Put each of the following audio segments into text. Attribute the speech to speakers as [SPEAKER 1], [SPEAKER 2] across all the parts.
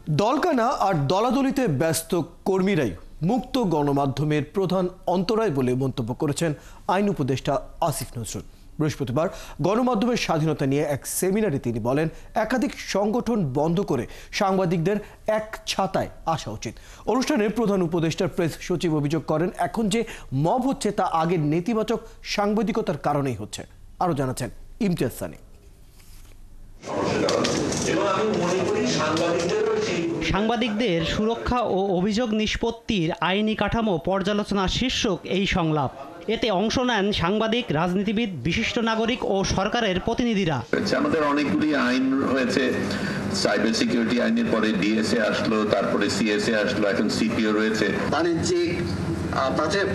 [SPEAKER 1] দলকানা আর দলাদলিতে ব্যস্ত কর্মীরাই মুক্ত গণমাধ্যমের প্রধান অন্তরায় বলে মন্তব্য করেছেন আইন উপদেষ্টা আসিফ নজরুল। বৃহস্পতিবার গণমাধ্যমের স্বাধীনতা নিয়ে এক সেমিনারে তিনি বলেন, একাধিক সংগঠন বন্ধ করে সাংবাদিকদের এক ছাতায় আসা উচিত। অনুষ্ঠানে প্রধান উপদেষ্টার প্রেস সচিব অভিযোগ করেন, এখন যে মব হচ্ছে তা আগের নেতিবাচক সাংবাদিকতার কারণেই হচ্ছে। আরো জানাচ্ছেন ইমতিয়াজ সানি।
[SPEAKER 2] সাংবাদিকদের সুরক্ষা ও অভিযোগ নিষ্পত্তির আইনি কাঠামো পর্যালোচনা শীর্ষক এই সংলাপ। এতে অংশ নেন সাংবাদিক, রাজনীতিবিদ, বিশিষ্ট নাগরিক ও সরকারের প্রতিনিধিরা।
[SPEAKER 3] আমাদের অনেকগুলি আইন হয়েছে, সাইবার সিকিউরিটি আইনের পরে ডিএসএ আসলো, তারপরে সিএসএ আসলো, এখন সিপিও রয়েছে।
[SPEAKER 4] বাণিজ্যিক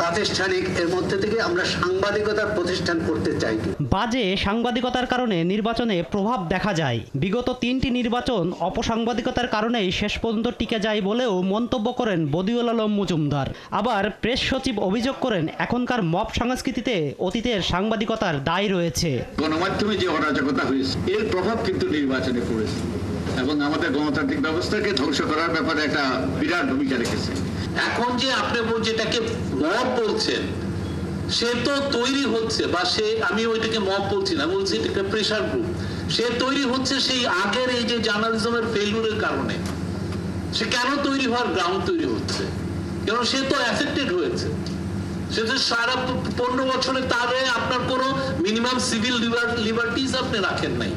[SPEAKER 4] প্রাতিষ্ঠানিক এর মধ্যে থেকে আমরা সাংবাদিকতার প্রতিষ্ঠান করতে চাই।
[SPEAKER 2] বাজে সাংবাদিকতার কারণে নির্বাচনে প্রভাব দেখা যায়। বিগত 3টি নির্বাচন অপসাংবাদিকতার কারণেই শেষ পর্যন্ত টিকে যায় বলেও মন্তব্য করেন বদিউল আলম মজুমদার। আবার প্রেস সচিব অভিযোগ করেন, এখনকার মব সংস্কৃতিতে অতীতের সাংবাদিকতার দায় রয়েছে।
[SPEAKER 5] গণমাধ্যমে যে অরাজকতা হয়েছে এর প্রভাব কিন্তু নির্বাচনে পড়েছে এবং আমাদের গণতান্ত্রিক ব্যবস্থাকে ধ্বংস করার ব্যাপারে একটা বিরাট ভূমিকা রেখেছে।
[SPEAKER 6] এখন যে আপনি যেটাকে মব বলছেন, সে তো তৈরি হচ্ছে, বা সে, আমি ওইটাকে মব বলছি না, বলছি এটাকে প্রেশার গ্রুপ। সে তৈরি হচ্ছে সেই আগের এই যে জার্নালিজমের ফেইলিউরের কারণে। সে কেন তৈরি হওয়ার গ্রাউন্ড তৈরি হচ্ছে? কারণ সে তো অ্যাফেক্টেড হয়েছে। সে তো সারা 15 বছরে তারে আপনার কোনো মিনিমাম সিভিল লিবার্টিজ আপনি রাখেন নাই।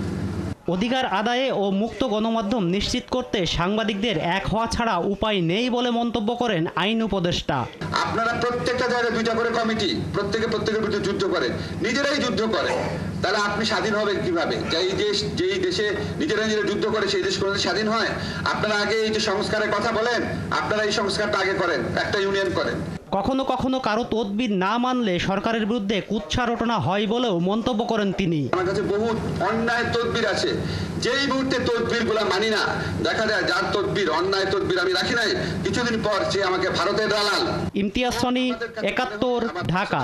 [SPEAKER 2] অধিকার আদায়ে ও মুক্ত গণমাধ্যম নিশ্চিত করতে সাংবাদিকদের এক হওয়া ছাড়া উপায় নেই বলে মন্তব্য করেন আইন উপদেষ্টা।
[SPEAKER 7] আপনারা প্রত্যেকটা জায়গায় 2টা করে কমিটি, প্রত্যেকের বিরুদ্ধে যুদ্ধ করে, নিজেরাই যুদ্ধ করে, তাহলে আপনি স্বাধীন হবেন কিভাবে? যেই দেশে নিজেরা যুদ্ধ করে সেই দেশ কোনোদিন স্বাধীন হয়? আপনারা আগে এই যে সংস্কারের কথা বলেন, আপনারা এই সংস্কারটা আগে করেন, একটা ইউনিয়ন করেন।
[SPEAKER 2] কখনো কখনো কারো তদবির না মানলে সরকারের বিরুদ্ধে কুৎসা রটনা হয় বলেও মন্তব্য করেন তিনি।
[SPEAKER 7] আমার কাছে বহুত অন্যায় তদবির আছে, যেই মুহূর্তে তদবির গুলা মানি না, দেখা যায় যার তদবির, অন্যায় তদবির আমি রাখি নাই, কিছুদিন পর সে আমাকে ভারতের দালাল।
[SPEAKER 2] ইমতিয়াজ সানি, 71, ঢাকা।